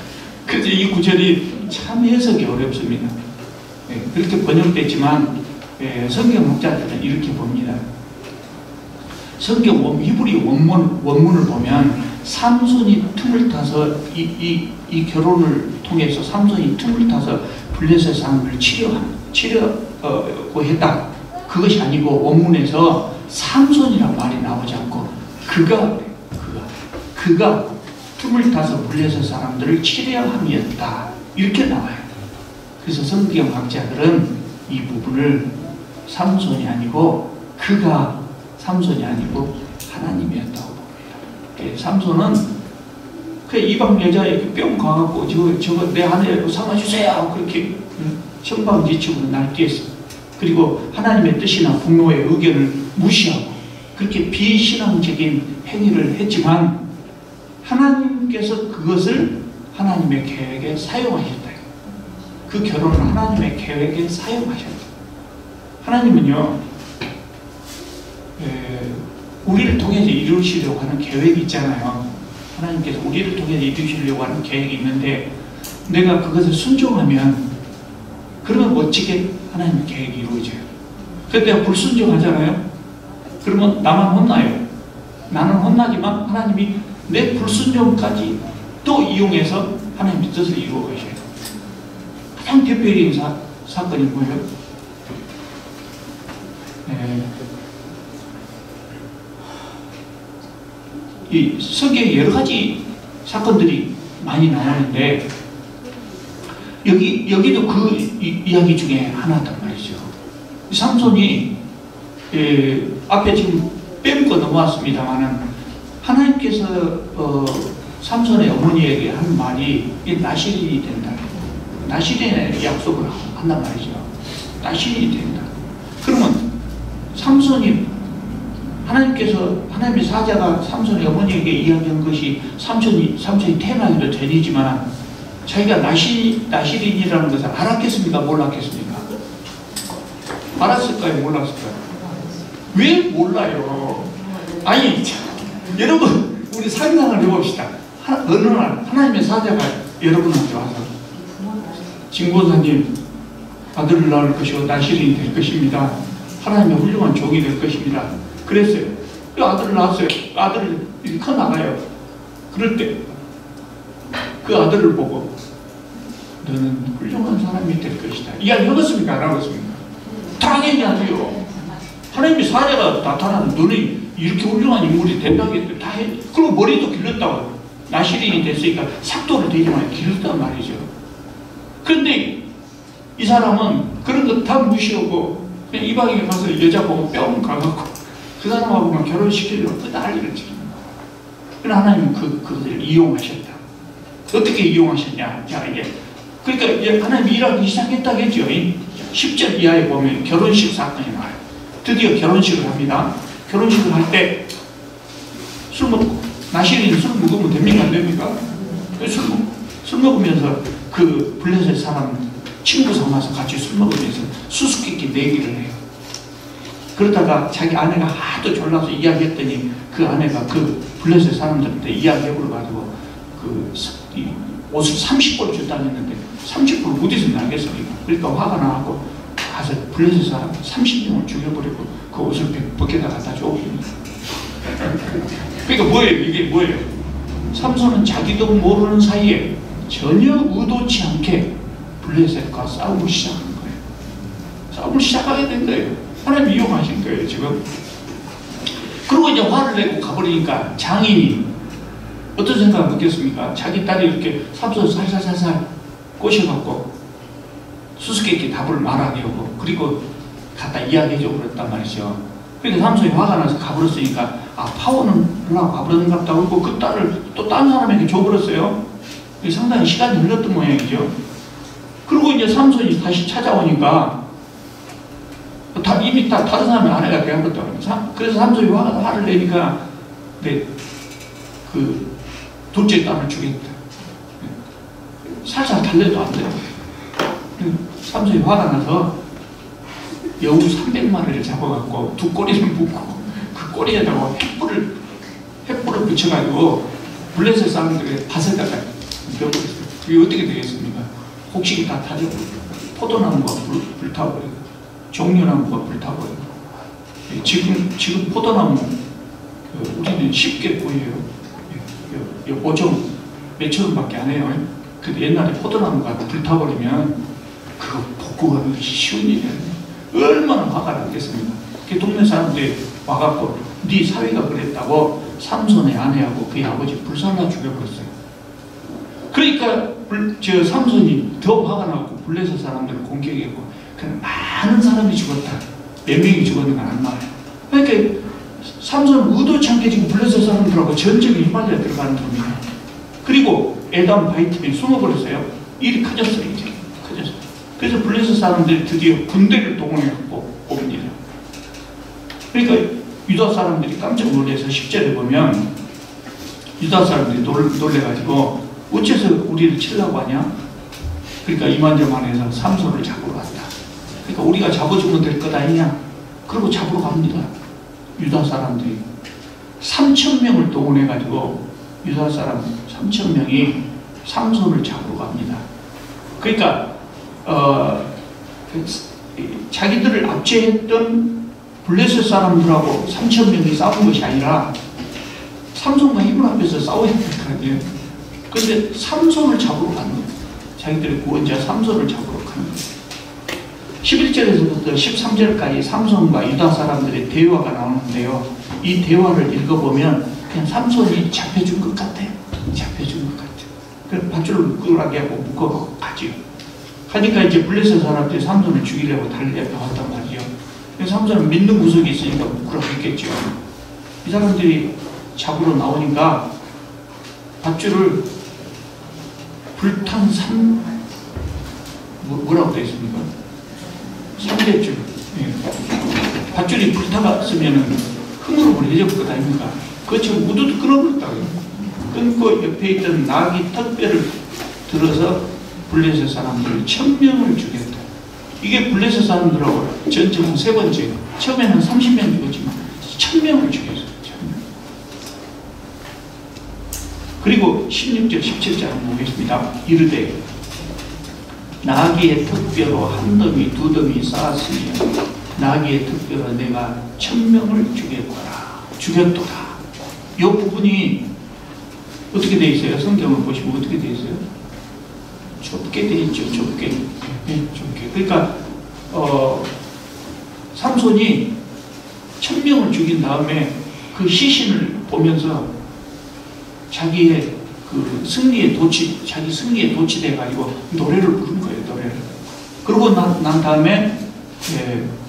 그래서 이 구절이 참 해석이 어렵습니다. 그렇게 번역됐지만 성경학자들은 이렇게 봅니다. 성경 히브리 원문을 보면 삼손이 틈을 타서 이 결혼을 통해서 삼손이 틈을 타서 블레셋 사람을 치려고 했다. 그것이 아니고 원문에서 삼손이란 말이 나오지 않고 그가 틈을 타서 블레셋 사람들을 치려 함이었다. 이렇게 나와요. 그래서 성경학자들은 이 부분을 삼손이 아니고 그가 삼손이 아니고 하나님이었다고 봅니다. 삼손은 그 이방 여자에게 뿅 가갖고 저거 내 아내로 삼아주세요. 그렇게 천방지축으로 날뛰었어. 그리고 하나님의 뜻이나 부모의 의견을 무시하고 그렇게 비신앙적인 행위를 했지만 하나님께서 그것을 하나님의 계획에 사용하셨다. 그 결혼을 하나님의 계획에 사용하셨다. 하나님은요, 우리를 통해서 이루시려고 하는 계획이 있잖아요. 하나님께서 우리를 통해서 이루시려고 하는 계획이 있는데 내가 그것을 순종하면 그러면 멋지게 하나님의 계획이 이루어져요. 그런데 내가 불순종하잖아요. 그러면 나만 혼나요. 나는 혼나지만 하나님이 내 불순종까지 또 이용해서 하나님의 뜻을 이루어 가셔요. 가장 대표적인 사건이 뭐예요? 이 성경에 여러 가지 사건들이 많이 나오는데 여기도 그 이야기 중에 하나단 말이죠. 삼손이 앞에 지금 빼먹고 넘어왔습니다만은 하나님께서 삼손의 어머니에게 한 말이 나실인이 된다. 나실인의 약속을 한단 말이죠. 나실인이 된다. 그러면 삼손이 하나님의 사자가 삼손의 어머니에게 이야기한 것이 삼손이 태어나기도 전이지만 자기가 나실인이라는 것을 알았겠습니까? 몰랐겠습니까? 알았을까요? 몰랐을까요? 왜 몰라요? 아니, 여러분, 우리 상상을 해봅시다. 어느 날 하나님의 사자가 여러분한테 와서 진고사님 아들을 낳을 것이고 나실인이 될 것입니다. 하나님의 훌륭한 종이 될 것입니다. 그랬어요. 그 아들을 낳았어요. 아들을 커나가요. 그럴 때 그 아들을 보고 너는 훌륭한 사람이 될 것이다. 이야기 하겠습니까? 안 하겠습니까? 당연히 하죠. 하나님의 사자가 나타나는 너는 이렇게 훌륭한 인물이 된다고 다 해. 그리고 머리도 길렀다고. 나실인이 됐으니까 삭도를 되지만 길렀단 말이죠. 그런데 이 사람은 그런 거 다 무시하고 그냥 이방에 가서 여자 보고 뿅 가갖고 그 사람하고만 결혼시키려고 그 난리를 치는 거예요. 그러나 하나님은 그것을 이용하셨다. 어떻게 이용하셨냐? 자, 그러니까 하나님이 일하기 시작했다겠죠. 10절 이하에 보면 결혼식 사건이 나와요. 드디어 결혼식을 합니다. 결혼식을 할 때 술 먹고 나실인 술 먹으면 됩니까? 안 됩니까? 술 먹으면서 그 블레셋 사람 친구 삼아서 같이 술 먹으면서 수수께끼 내기를 해요. 그러다가 자기 아내가 하도 졸라서 이야기했더니 그 아내가 그 블레셋 사람들한테 이야기해버려가지고 이 옷을 30벌 줬다 했는데 30벌 어디서 나겠습니까? 그러니까 화가 나고 가서 블레셋 사람 30명을 죽여버리고 그 옷을 벗겨다 갖다 줘버립니다. 그러니까 뭐예요? 이게 뭐예요? 삼손은 자기도 모르는 사이에 전혀 의도치 않게 블레셋과 싸움을 시작한 거예요. 싸움을 시작하게 된 거예요. 하나님 이용하신 거예요, 지금. 그리고 이제 화를 내고 가버리니까 장인이 어떤 생각을 갖겠습니까? 자기 딸이 이렇게 삼손 살살살살 꼬셔갖고 수수께끼 답을 말하게 하고 그리고 갖다 이야기해줘 버렸단 말이죠. 그러니까 삼손이 화가 나서 가버렸으니까 파워는 하려고 가버렸는가 보다 그러고 그 딸을 또 딴 사람에게 줘버렸어요. 상당히 시간이 흘렀던 모양이죠. 그리고 이제 삼손이 다시 찾아오니까 이미 다른 사람의 아내가 되어버렸다고. 그래서 삼손이 화를 내니까 그 둘째 딸을 죽였다. 살살 달래도 안 돼요. 삼손이 화가 나서 여우 300마리를 잡아갖고 두 꼬리를 묶고 그 꼬리에다가 횃불을 붙여가지고 블레셋 사람들에게 밭에다가 벼버렸어요. 그게 어떻게 되겠습니까? 곡식이 다 타져버리고 포도나무가 불타버리고 종려나무가 불타버리고 지금 포도나무 우리는 쉽게 구해요. 5천, 몇천 원밖에 안 해요. 근데 옛날에 포도나무가 불타버리면 그거 복구하는 것이 쉬운 일이 아니에요. 얼마나 화가 났겠습니까? 그 동네 사람들이 와갖고 네 사위가 그랬다고 삼손의 아내하고 그의 아버지 불살라 죽여버렸어요. 그러니까 삼손이 더 화가 나고 블레셋 사람들을 공격했고 많은 사람이 죽었다. 몇 명이 죽었는 건 안 나와요. 그러니까 삼손은 의도치 않게 지금 블레셋 사람들하고 전쟁에 휘말려 들어가는 겁니다. 그리고 에담 바이팀이 숨어버렸어요. 일이 커졌어요. 이제 커졌어요. 그래서 블레셋 사람들이 드디어 군대를 동원해갖고 옵니다. 그러니까 유다 사람들이 깜짝 놀라서 10절에 보면 유다 사람들이 놀래가지고 어째서 우리를 치려고 하냐? 그러니까 이만저만해서 삼손을 잡으러 갔다. 그러니까 우리가 잡아주면 될 것 아니냐? 그러고 잡으러 갑니다. 유다 사람들이 3,000명을 동원해가지고 유다 사람 3,000명이 삼손을 잡으러 갑니다. 그러니까 자기들을 압제했던 블레셋 사람들하고 3,000명이 싸운 것이 아니라 삼손과 힘을 합해서 싸워야 될 거 아니에요. 그런데 삼손을 잡으러 가는 거예요. 자기들의 구원자 삼손을 잡으러 가는 거예요. 11절에서부터 13절까지 삼손과 유다 사람들의 대화가 나오는데요. 이 대화를 읽어보면 그냥 삼손이 잡혀준 것 같아요. 잡혀준 것 같아요. 그래서 밧줄을 묶으라게 하고 묶어가고 가죠. 하니까 이제 블레셋 사람들이 삼손을 죽이려고 달려왔단 말이에요. 그래서 삼손은 믿는 구석이 있으니까 묶으라고 했겠죠. 이 사람들이 잡으러 나오니까 밧줄을 불탄 뭐라고 되어 있습니까? 3대줄. 예. 밧줄이 불타갔으면 흙으로 버려질 것 아닙니까? 그것처럼 우두도 끊어버렸다고요. 끊고 옆에 있던 나귀 턱뼈를 들어서 블레셋 사람들을 1,000명을 죽였다. 이게 블레셋 사람들하고 전쟁은 3번째예요. 처음에는 30명 죽었지만 1,000명을 죽였어요. 1,000명. 그리고 16절, 17절 한번 보겠습니다. 이르되 나귀의 턱뼈로 한 더미, 두 더미 쌓았으니 나귀의 턱뼈로 내가 1,000명을 죽였도다. 이 부분이 어떻게 되어 있어요? 성경을 보시면 어떻게 되어 있어요? 좁게 되어 있죠. 좁게. 네, 좁게. 그러니까 삼손이 1,000명을 죽인 다음에 그 시신을 보면서 자기의 그 자기 승리에 도취돼가지고 노래를 부른 거예요. 노래를. 그러고 난 다음에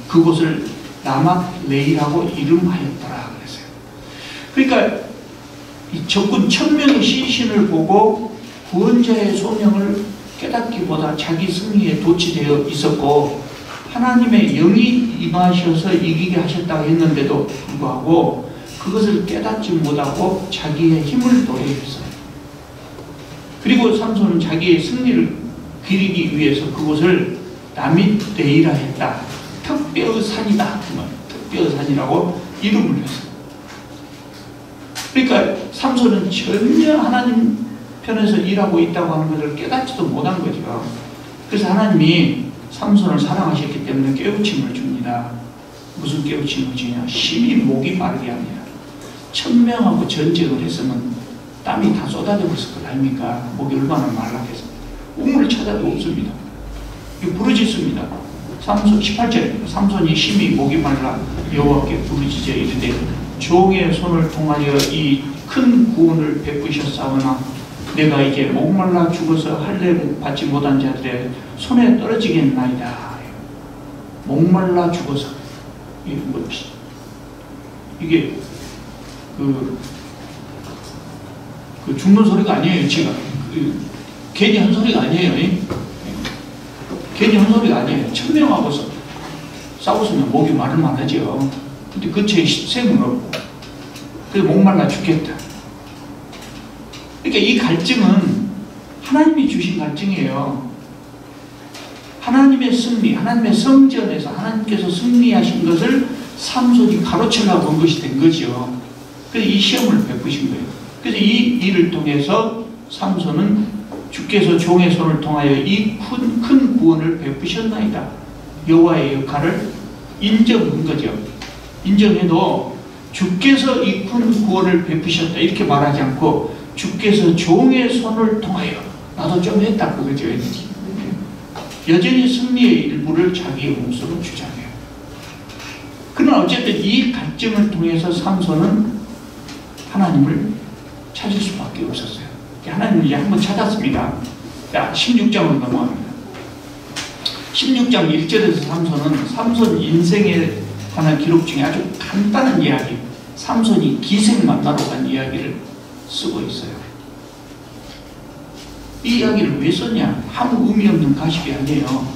그곳을 라맛레이라고 이름하였더라 그랬어요. 그러니까 이 적군 1,000명의 시신을 보고 구원자의 소명을 깨닫기보다 자기 승리에 도취되어 있었고 하나님의 영이 임하셔서 이기게 하셨다고 했는데도 불구하고 그것을 깨닫지 못하고 자기의 힘을 노래했어요. 그리고 삼손은 자기의 승리를 기리기 위해서 그곳을 라밋레이라 했다. 턱뼈의 산이다. 턱뼈의 산이라고 이름을 했어요. 그러니까 삼손은 전혀 하나님 편에서 일하고 있다고 하는 것을 깨닫지도 못한 거죠. 그래서 하나님이 삼손을 사랑하셨기 때문에 깨우침을 줍니다. 무슨 깨우침을 주냐? 심히 목이 마르게 합니다. 1,000명하고 전쟁을 했으면 땀이 다 쏟아져 버렸을 것 아닙니까? 목이 얼마나 말랐겠습니까? 우물을 찾아도 없습니다. 이거 부르짖습니다. 18절에 삼손이 심히 목이 말라 여호와께 부르짖어 이르되 종의 손을 통하여 이 큰 구원을 베푸셨사오나 내가 이제 목말라 죽어서 할례를 받지 못한 자들의 손에 떨어지겠나이다. 목말라 죽어서 이게 죽는 소리가 아니에요. 지금 괜히 한 소리가 아니에요. 괜히 한 소리가 아니에요. 1,000명하고 싸웠으면 목이 마를만 하죠. 근데 근처에 샘은 없고 그래서 목말라 죽겠다. 그러니까 이 갈증은 하나님이 주신 갈증이에요. 하나님의 승리, 하나님의 성전에서 하나님께서 승리하신 것을 삼손이 가로채려고 한 것이 된 거죠. 그래서 이 시험을 베푸신 거예요. 그래서 이 일을 통해서 삼손은 주께서 종의 손을 통하여 이 큰 구원을 베푸셨나이다. 여호와의 역할을 인정한 거죠. 인정해도 주께서 이 큰 구원을 베푸셨다 이렇게 말하지 않고 주께서 종의 손을 통하여 나도 좀 했다 그거죠. 여전히 승리의 일부를 자기의 몫으로 주장해요. 그러나 어쨌든 이 갈증을 통해서 삼손은 하나님을 찾을 수밖에 없었어요. 하나님을 이제 한번 찾았습니다. 자, 16장으로 넘어갑니다. 16장 1절에서 삼손 인생에 관한 기록 중에 아주 간단한 이야기, 삼손이 기생 만나러 간 이야기를 쓰고 있어요. 이 이야기를 왜 썼냐? 아무 의미 없는 가십이 아니에요.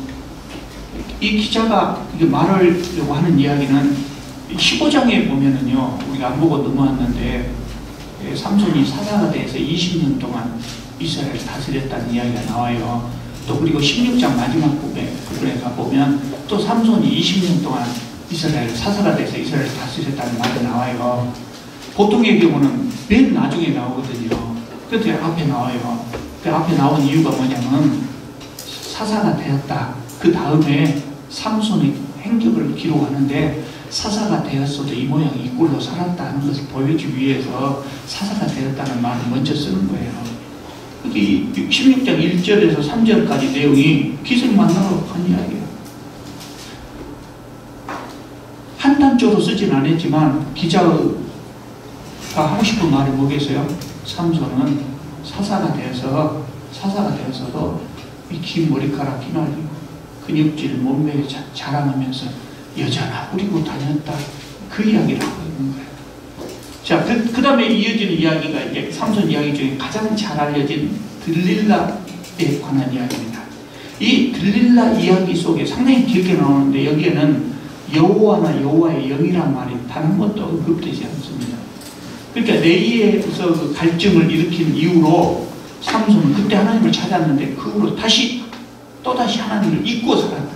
이 기자가 말하려고 하는 이야기는 15장에 보면은요, 우리가 안 보고 넘어왔는데, 삼손이 사자가 돼서 20년 동안 이스라엘을 다스렸다는 이야기가 나와요. 또 그리고 16장 마지막 부분에 가보면 또 삼손이 20년 동안 이스라엘 사사가 돼서 이스라엘을 다스렸다는 말이 나와요. 보통의 경우는 맨 나중에 나오거든요. 그런데 앞에 나와요. 그 앞에 나온 이유가 뭐냐면 사사가 되었다. 그 다음에 삼손의 행적을 기록하는데 사사가 되었어도 이 모양 이 꼴로 살았다 하는 것을 보여주기 위해서 사사가 되었다는 말을 먼저 쓰는 거예요. 이 16장 1절에서 3절까지 내용이 기생 만나러 간 이야기예요. 한단조로 쓰진 않았지만 기자가 하고 싶은 말이 뭐겠어요? 삼손은 사사가 되어서도 이 긴 머리카락 휘날리고 근육질 몸매에 자랑하면서 여자나 부리고 다녔다. 그 이야기를 하고 있는 거예요. 자, 그 다음에 이어지는 이야기가 이제 삼손 이야기 중에 가장 잘 알려진 들릴라에 관한 이야기입니다. 이 들릴라 이야기 속에 상당히 길게 나오는데 여기에는 여호와나 여호와의 영이란 말이 단 한 번도 언급되지 않습니다. 그러니까 레이에서 그 갈증을 일으킨 이후로 삼손은 그때 하나님을 찾았는데 그 후로 또다시 하나님을 잊고 살았다.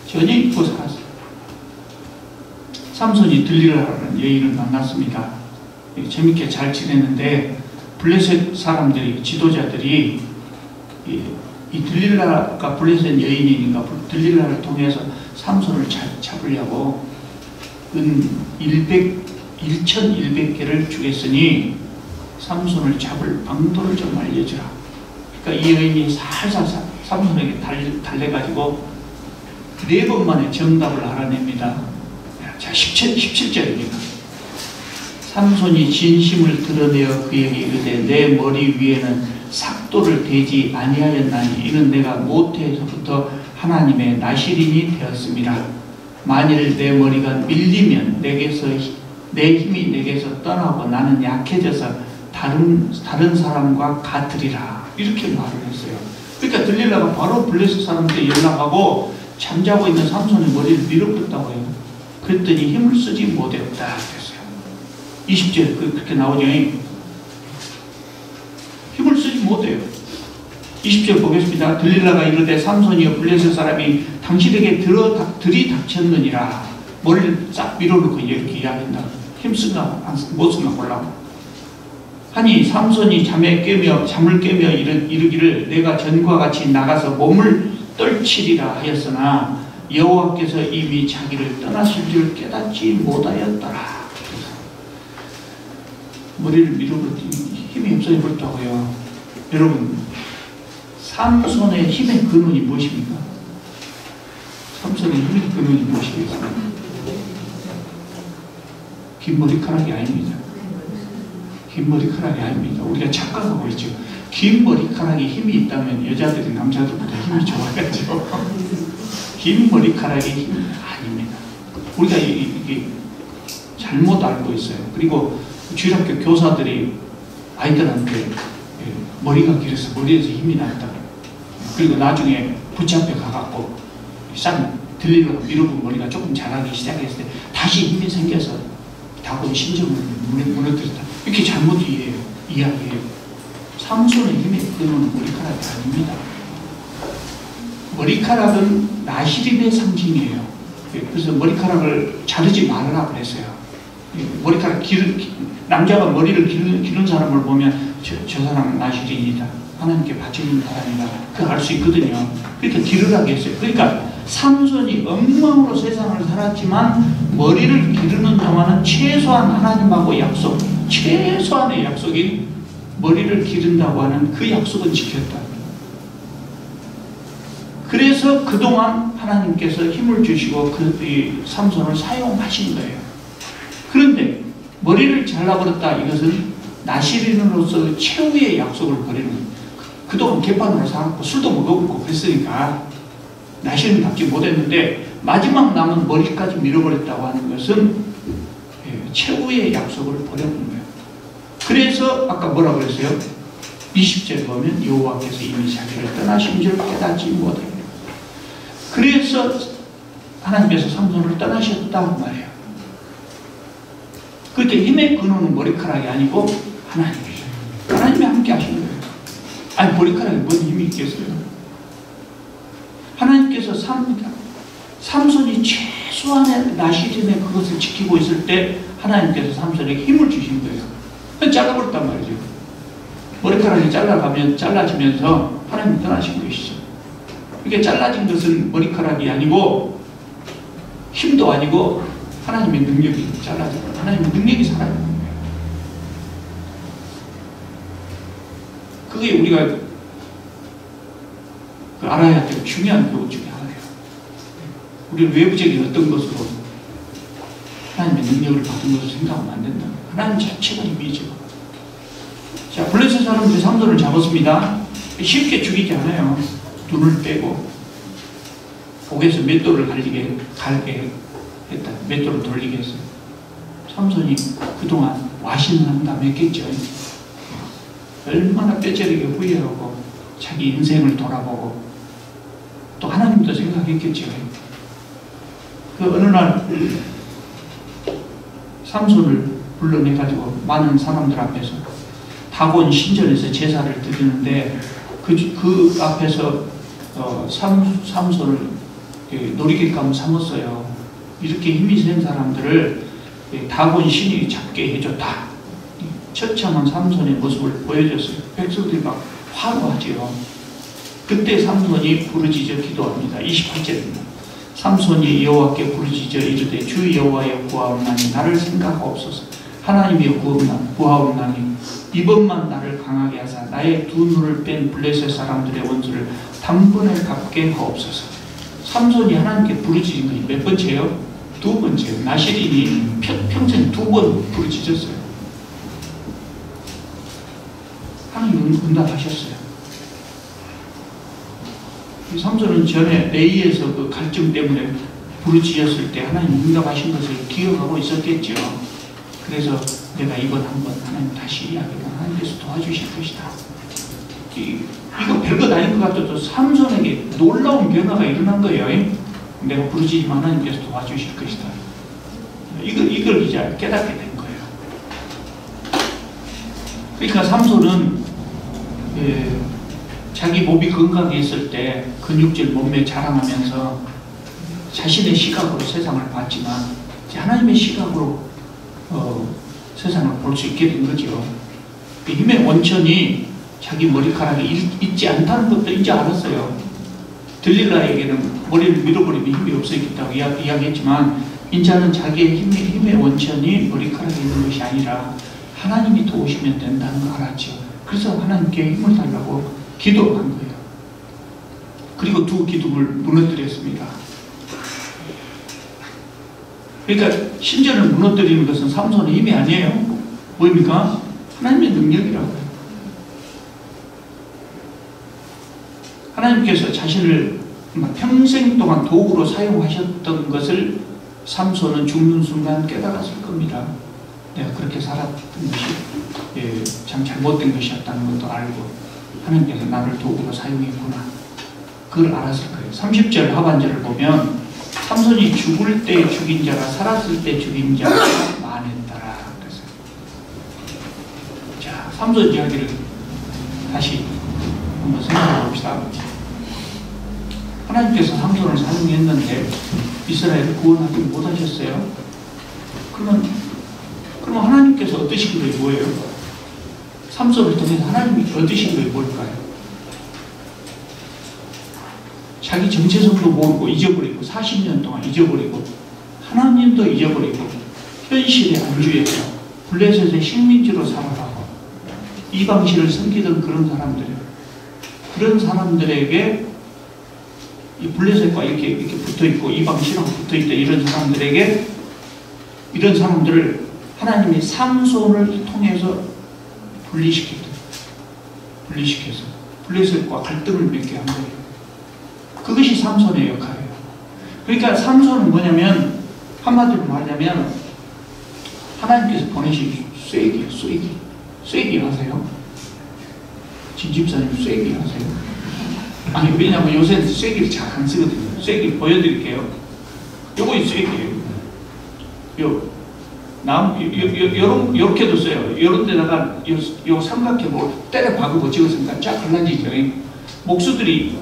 전혀 잊고 살았어요. 삼손이 들릴라라는 여인을 만났습니다. 재밌게 잘 지냈는데 블레셋 사람들이, 지도자들이 이 들릴라가 블레셋 여인이니까 들릴라를 통해서 삼손을 잡으려고 은 1,100개를 주겠으니 삼손을 잡을 방도를 좀 알려주라. 그러니까 이 여인이 살살 삼손에게 달래가지고 4번 만에 정답을 알아냅니다. 자, 17절입니다. 삼손이 진심을 드러내어 그에게 이르되 내 머리 위에는 삭도를 대지 아니하였나니 이는 내가 모태에서부터 하나님의 나시린이 되었습니다. 만일 내 머리가 밀리면 내 힘이 내게서 떠나고 나는 약해져서 다른 사람과 같으리라. 이렇게 말을 했어요. 그러니까 들릴라가 바로 블레셋 사람들에 연락하고 잠자고 있는 삼손의 머리를 밀어버렸다고 해요. 그랬더니 힘을 쓰지 못했다 그랬어요. 20절 그렇게 나오죠. 힘을 쓰지 못해요. 20절 보겠습니다. 들릴라가 이르되 삼손이여 블레셋 사람이 당신에게 들이닥쳤느니라. 머리를 싹 밀어놓고 이렇게 이야기한다. 힘쓴가 못 쓴가 몰라고 하니 삼손이 잠을 깨며 이르기를 내가 전과 같이 나가서 몸을 떨치리라 하였으나 여호와께서 이미 자기를 떠나실 줄 깨닫지 못하였더라. 머리를 밀어버렸더니 힘이 없어져 버렸다고요. 여러분, 삼손의 힘의 근원이 무엇입니까? 삼손의 힘의 근원이 무엇이겠습니까? 긴 머리카락이 아닙니다. 긴 머리카락이 아닙니다. 우리가 착각하고 있죠. 긴 머리카락에 힘이 있다면 여자들이 남자들보다 힘이 좋아야죠. 긴 머리카락의 힘이 아닙니다. 우리가 이게 잘못 알고 있어요. 그리고 주일학교 교사들이 아이들한테 머리가 길어서 머리에서 힘이 난다. 그리고 나중에 붙잡혀 가갖고 싹 들리려고 밀어본 머리가 조금 자라기 시작했을 때 다시 힘이 생겨서 다본 심정을 무너뜨렸다. 이렇게 잘못 이야기해요. 삼손의 힘의 근원은 머리카락이 아닙니다. 머리카락은 나시림의 상징이에요. 그래서 머리카락을 자르지 말아라 그랬어요. 머리카락 남자가 머리를 기른 사람을 보면 저 사람은 나시린이다. 하나님께 바치는 사람이다. 그걸 알 수 있거든요. 그러니까 기르라고 했어요. 그러니까 삼손이 엉망으로 세상을 살았지만 머리를 기르는 동안은 최소한 하나님하고 약속, 최소한의 약속인 머리를 기른다고 하는 그 약속은 지켰다. 그래서 그동안 하나님께서 힘을 주시고 이 삼손을 사용하신 거예요. 그런데 머리를 잘라버렸다, 이것은 나시린으로서 최후의 약속을 버리는 거예요. 그동안 개판으로 살았고 술도 먹어보고 그랬으니까 나시린답지 못했는데 마지막 남은 머리까지 밀어버렸다고 하는 것은 최후의 약속을 버려본 거예요. 그래서 아까 뭐라 그랬어요? 20절 보면 여호와께서 이미 자기를 떠나신 줄 깨닫지 못해요. 그래서 하나님께서 삼손을 떠나셨다고 말해요. 그때 힘의 근원은 머리카락이 아니고 하나님이에요. 하나님이 함께 하신 거예요. 아니 머리카락에 뭔 힘이 있겠어요? 하나님께서 삼손이 최소한의 나시린의 그것을 지키고 있을 때 하나님께서 삼손에게 힘을 주신 거예요. 잘라버렸단 말이죠. 머리카락이 잘라지면서 하나님이 떠나신 것이죠. 이게 잘라진 것은 머리카락이 아니고 힘도 아니고 하나님의 능력이 잘라진 거예요. 하나님의 능력이 살아있는 거예요. 그게 우리가 알아야 될 중요한 교훈 중에 하나예요. 우리는 외부적인 어떤 것으로 하나님의 능력을 받은 것을 생각하면 안 된다. 하나님 자체가 힘이죠. 자, 블레셋 사람들이 삼손을 잡았습니다. 쉽게 죽이지 않아요. 눈을 빼고 목에서 맷돌을 갈게 했다. 맷돌을 돌리게 했어요. 삼손이 그동안 와신한담했겠죠. 얼마나 뼈저리게 후회하고 자기 인생을 돌아보고 또 하나님도 생각했겠죠. 그 어느 날 삼손을 불러내가지고 많은 사람들 앞에서 다곤 신전에서 제사를 드리는데 그 앞에서 삼손을 놀이객감 삼았어요. 이렇게 힘이 센 사람들을 다곤 신이 잡게 해줬다. 처참한 삼손의 모습을 보여줬어요. 백성들이 막 화로하지요. 그때 삼손이 부르짖어 기도합니다. 28절입니다. 삼손이 여호와께 부르짖어 이르되 주 여호와여 구하옵나니 나를 생각하옵소서. 하나님이여 구하옵나니 이번만 나를 강하게 하사 나의 두 눈을 뺀 블레셋 사람들의 원수를 단번에 갚게 하옵소서. 삼손이 하나님께 부르짖은 것이 몇 번째요? 두 번째요. 나시린이 평생 두 번 부르짖었어요. 하나님은 응답하셨어요. 삼손은 전에 레이에서 그 갈증 때문에 부르짖었을 때 하나님 응답하신 것을 기억하고 있었겠죠. 그래서 내가 이번 한번 하나님 다시 이야기하면 하나님께서 도와주실 것이다. 이거 별것 아닌 것 같아도 삼손에게 놀라운 변화가 일어난 거예요. 내가 부르짖으면 하나님께서 도와주실 것이다. 이걸 이제 깨닫게 된 거예요. 그러니까 삼손은 자기 몸이 건강해 있을 때 근육질 몸매 자랑하면서 자신의 시각으로 세상을 봤지만 하나님의 시각으로 세상을 볼 수 있게 된 거죠. 힘의 원천이 자기 머리카락이 있지 않다는 것도 이제 알았어요. 들릴라에게는 머리를 밀어버리면 힘이 없어졌다고 이야기했지만 이제는 자기의 힘의 원천이 머리카락에 있는 것이 아니라 하나님이 도우시면 된다는 걸 알았죠. 그래서 하나님께 힘을 달라고 기도한 거예요. 그리고 두 기둥을 무너뜨렸습니다. 그러니까 신전을 무너뜨리는 것은 삼손의 힘이 아니에요. 뭐입니까? 하나님의 능력이라고요. 하나님께서 자신을 평생 동안 도구로 사용하셨던 것을 삼손은 죽는 순간 깨달았을 겁니다. 내가 그렇게 살았던 것이 참 잘못된 것이었다는 것도 알고 하나님께서 나를 도구로 사용했구나. 그걸 알았을 거예요. 30절 하반절을 보면 삼손이 죽을 때 죽인 자가 살았을 때 죽인 자가 많았더라 그랬어요. 자, 삼손 이야기를 다시 한번 생각해 봅시다. 하나님께서 삼손을 사용했는데 이스라엘을 구원하지 못하셨어요. 그러면 하나님께서 얻으신 게 뭐예요? 삼손을 통해서 하나님이 얻으신 게 뭘까요? 자기 정체성도 모르고 잊어버리고 40년 동안 잊어버리고 하나님도 잊어버리고 현실에 안주해서 블레셋의 식민지로 살아가고 이방신을 섬기던 그런 사람들에게 이 블레셋과 이렇게 붙어있고 이방신하고 붙어있던 이런 사람들을 하나님이 삼손을 통해서 분리시켜서 블레셋과 갈등을 맺게 한 거예요. 그것이 삼손의 역할이에요. 그러니까 삼손은 뭐냐면 한마디로 말하자면 하나님께서 보내신 쐐기예요. 쐐기 아세요? 진집사님 쐐기 아세요? 아니 왜냐면 요새는 쐐기를 잘 안 쓰거든요. 쐐기 보여드릴게요. 요거 쐐기예요. 요렇게도 써요. 요런 데다가 요 삼각형 뭘 때려 박으고 찍었으니까 쫙 갈라지죠. 목수들이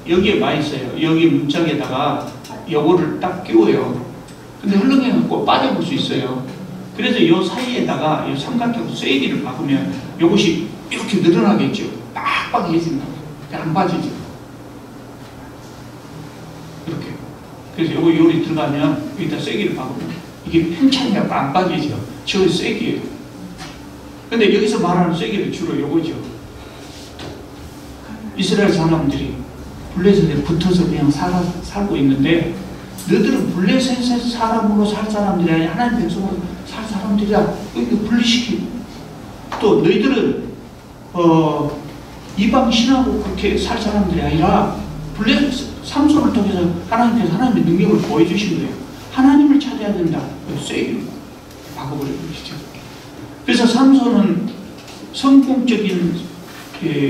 여기에 많이 써요. 여기 문짝에다가 요거를 딱 끼워요. 근데 흘렁해갖고 빠져볼 수 있어요. 그래서 요 사이에다가 요 삼각형 쐐기를 박으면 요것이 이렇게 늘어나겠죠. 빡빡해진다. 안 빠지죠. 이렇게. 그래서 요리 들어가면 여기다 쐐기를 박으면 이게 팽창해갖고 안 빠지죠. 저게 쐐기예요. 근데 여기서 말하는 쐐기는 주로 요거죠. 이스라엘 사람들이 블레셋에 붙어서 그냥 살고 있는데 너희들은 블레셋의 사람으로 살 사람들이 아니라 하나님 백성으로 살 사람들이야. 이거 분리시키고 또 너희들은 이방 신하고 그렇게 살 사람들이 아니라 삼손을 통해서 하나님께서 하나님의 능력을 보여주신 거예요. 하나님을 찾아야 된다. 쐐기로 박아버린 것이죠. 그래서 삼손은 성공적인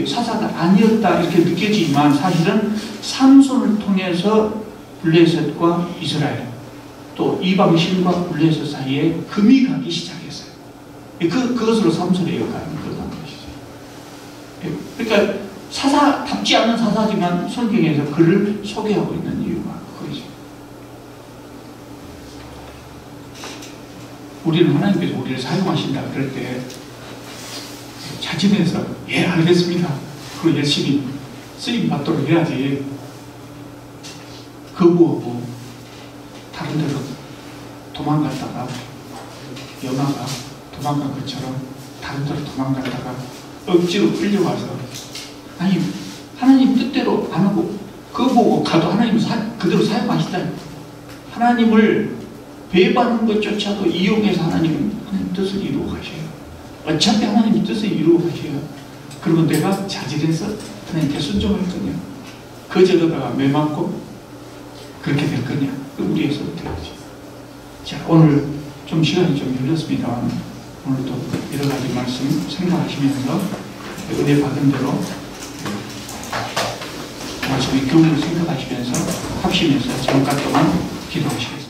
사사가 아니었다 이렇게 느껴지지만 사실은 삼손을 통해서 블레셋과 이스라엘 또 이방신과 블레셋 사이에 금이 가기 시작했어요. 그것으로 삼손의 역할을 끝난 것이죠. 그러니까 사사답지 않은 사사지만 성경에서 그를 소개하고 있는 이유가 그거죠. 우리는 하나님께서 우리를 사용하신다 그럴 때 자진해서 예 알겠습니다. 그리고 열심히 쓰임 받도록 해야지. 거부하고 다른 데로 도망갔다가 연하가 도망간 것처럼 다른 데로 도망갔다가 억지로 끌려와서 아니 하나님 뜻대로 안 하고 거부하고 가도 하나님은 그대로 사용하시다. 하나님을 배반하는 것조차도 이용해서 하나님 뜻을 이루어 가셔요. 어차피 하나님의 뜻을 이루어 가셔요. 그러면 내가 자질해서 하나님께 순종할 거냐? 거절하다가 매맞고 그렇게 될 거냐? 우리에서부터 되지. 자, 오늘 좀 시간이 좀 흘렀습니다만 오늘도 여러 가지 말씀 생각하시면서 은혜 받은 대로 말씀의 교훈을 생각하시면서 합심해서 잠깐 동안 기도하시겠습니다.